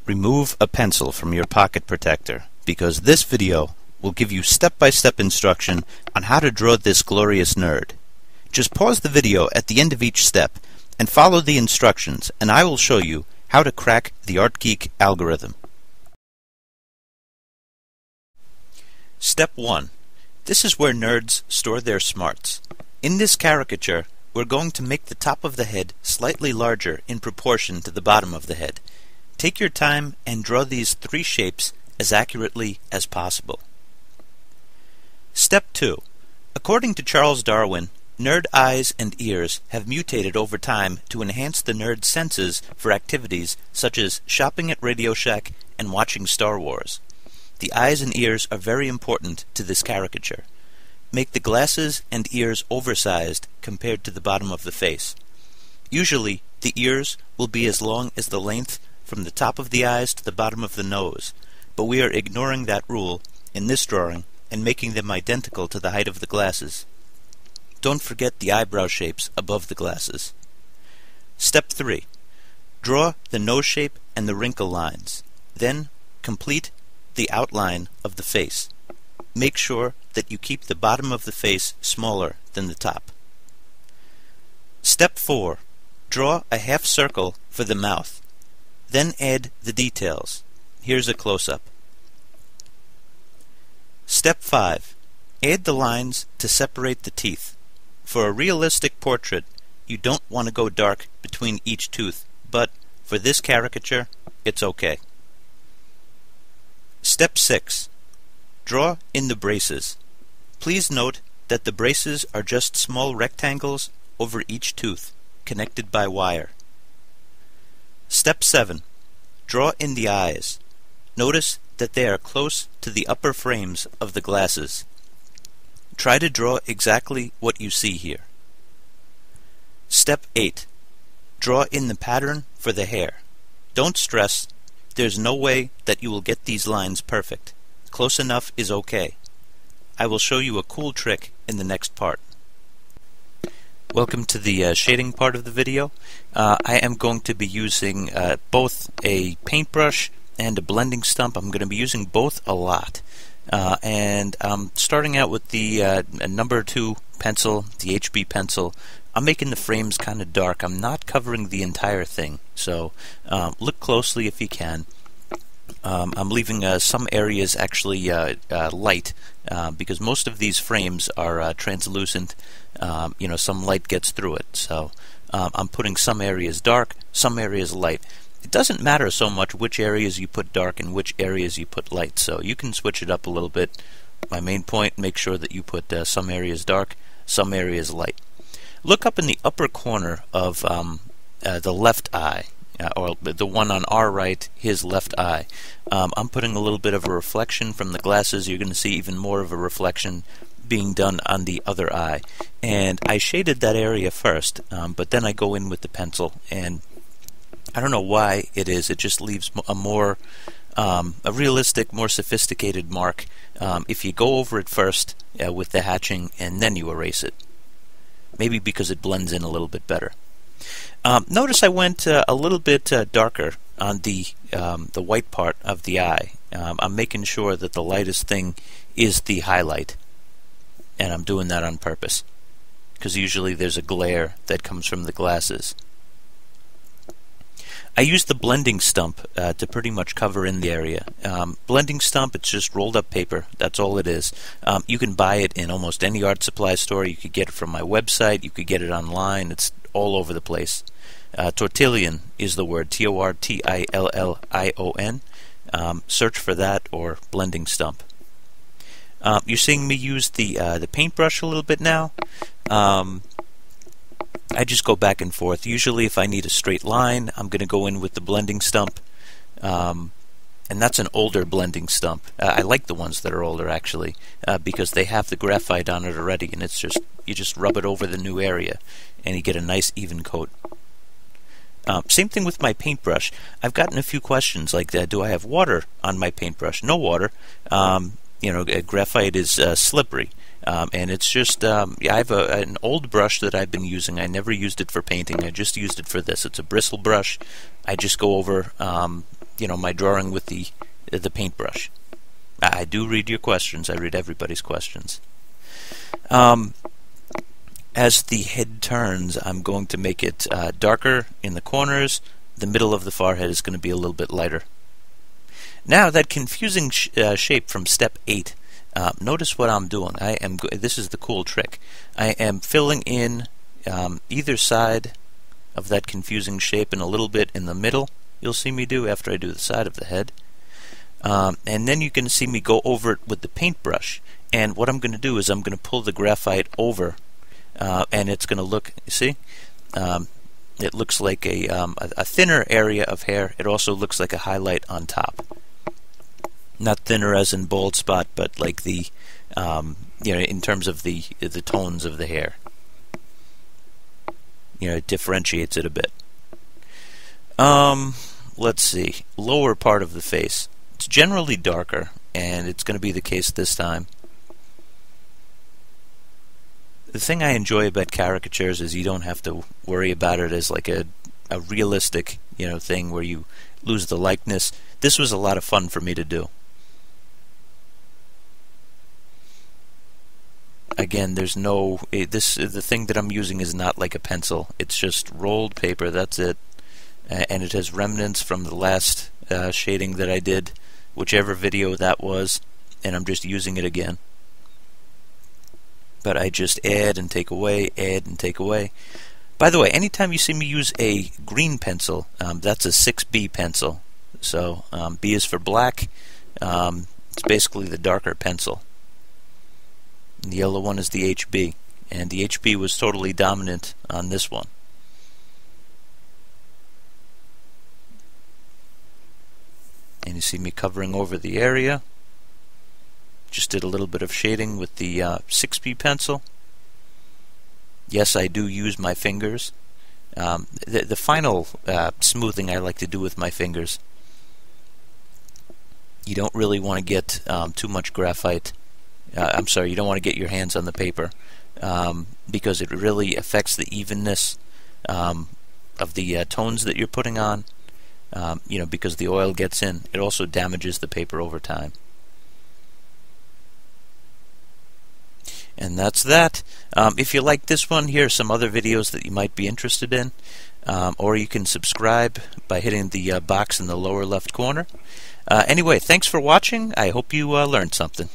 Remove a pencil from your pocket protector, because this video will give you step-by-step instruction on how to draw this glorious nerd. Just pause the video at the end of each step and follow the instructions, and I will show you how to crack the ArtGeek algorithm. Step 1. This is where nerds store their smarts. In this caricature, we're going to make the top of the head slightly larger in proportion to the bottom of the head. Take your time and draw these three shapes as accurately as possible. Step 2. According to Charles Darwin, nerd eyes and ears have mutated over time to enhance the nerd's senses for activities such as shopping at Radio Shack and watching Star Wars. The eyes and ears are very important to this caricature. Make the glasses and ears oversized compared to the bottom of the face. Usually, the ears will be as long as the length from the top of the eyes to the bottom of the nose, but we are ignoring that rule in this drawing and making them identical to the height of the glasses. Don't forget the eyebrow shapes above the glasses. Step 3. Draw the nose shape and the wrinkle lines. Then complete the outline of the face. Make sure that you keep the bottom of the face smaller than the top. Step 4. Draw a half circle for the mouth. Then add the details. Here's a close-up. Step 5. Add the lines to separate the teeth. For a realistic portrait, you don't want to go dark between each tooth, but for this caricature, it's okay. Step 6. Draw in the braces. Please note that the braces are just small rectangles over each tooth, connected by wire. Step 7. Draw in the eyes. Notice that they are close to the upper frames of the glasses. Try to draw exactly what you see here. Step 8. Draw in the pattern for the hair. Don't stress. There's no way that you will get these lines perfect. Close enough is okay. I will show you a cool trick in the next part. Welcome to the shading part of the video. I am going to be using both a paintbrush and a blending stump. I'm going to be using both a lot. And I'm starting out with the number 2 pencil, the HB pencil. I'm making the frames kind of dark. I'm not covering the entire thing, so look closely if you can. I'm leaving some areas actually light because most of these frames are translucent. Some light gets through it, so I'm putting some areas dark, some areas light. It doesn't matter so much which areas you put dark and which areas you put light, so you can switch it up a little bit. My main point, make sure that you put some areas dark, some areas light. Look up in the upper corner of the left eye, or the one on our right, his left eye. I'm putting a little bit of a reflection from the glasses. You're going to see even more of a reflection being done on the other eye. And I shaded that area first, but then I go in with the pencil, and I don't know why it is. It just leaves a realistic, more sophisticated mark if you go over it first with the hatching and then you erase it. Maybe because it blends in a little bit better. Notice I went a little bit darker on the white part of the eye. I'm making sure that the lightest thing is the highlight, and I'm doing that on purpose because usually there's a glare that comes from the glasses. I use the blending stump to pretty much cover in the area. Blending stump, it's just rolled up paper. That's all it is. You can buy it in almost any art supply store. You could get it from my website. You could get it online. It's all over the place. Tortillion is the word, Tortillion. Search for that or blending stump. You're seeing me use the paintbrush a little bit now. I just go back and forth. Usually if I need a straight line, I'm going to go in with the blending stump. And that's an older blending stump. I like the ones that are older, actually, because they have the graphite on it already, and it's just you just rub it over the new area, and you get a nice even coat. Same thing with my paintbrush. I've gotten a few questions like that. Do I have water on my paintbrush? No water. Graphite is slippery. And it's just, I have an old brush that I've been using. I never used it for painting. I just used it for this. It's a bristle brush. I just go over my drawing with the paintbrush. I do read your questions. I read everybody's questions. As the head turns, I'm going to make it darker in the corners. The middle of the forehead is going to be a little bit lighter. Now, that confusing shape from step 8. Notice what I'm doing. This is the cool trick. I am filling in either side of that confusing shape and a little bit in the middle. You'll see me do after I do the side of the head. And then you can see me go over it with the paintbrush. And what I'm going to do is I'm going to pull the graphite over, and it's going to look, you see, it looks like a thinner area of hair. It also looks like a highlight on top. Not thinner as in bald spot, but like the, in terms of the tones of the hair. It differentiates it a bit. Let's see, lower part of the face. It's generally darker, and it's going to be the case this time. The thing I enjoy about caricatures is you don't have to worry about it as like a realistic, thing where you lose the likeness. This was a lot of fun for me to do. Again, there's no the thing that I'm using is not like a pencil. It's just rolled paper. That's it, and it has remnants from the last shading that I did, whichever video that was, and I'm just using it again. But I just add and take away, add and take away. By the way, anytime you see me use a green pencil, that's a 6B pencil. So B is for black. It's basically the darker pencil. And the yellow one is the HB, and the HB was totally dominant on this one. And you see me covering over the area. Just did a little bit of shading with the 6B pencil. Yes, I do use my fingers. The final smoothing I like to do with my fingers. You don't really want to get too much graphite. I'm sorry, you don't want to get your hands on the paper because it really affects the evenness of the tones that you're putting on. Because the oil gets in. It also damages the paper over time. And that's that. If you like this one, here are some other videos that you might be interested in. Or you can subscribe by hitting the box in the lower left corner. Anyway, thanks for watching. I hope you learned something.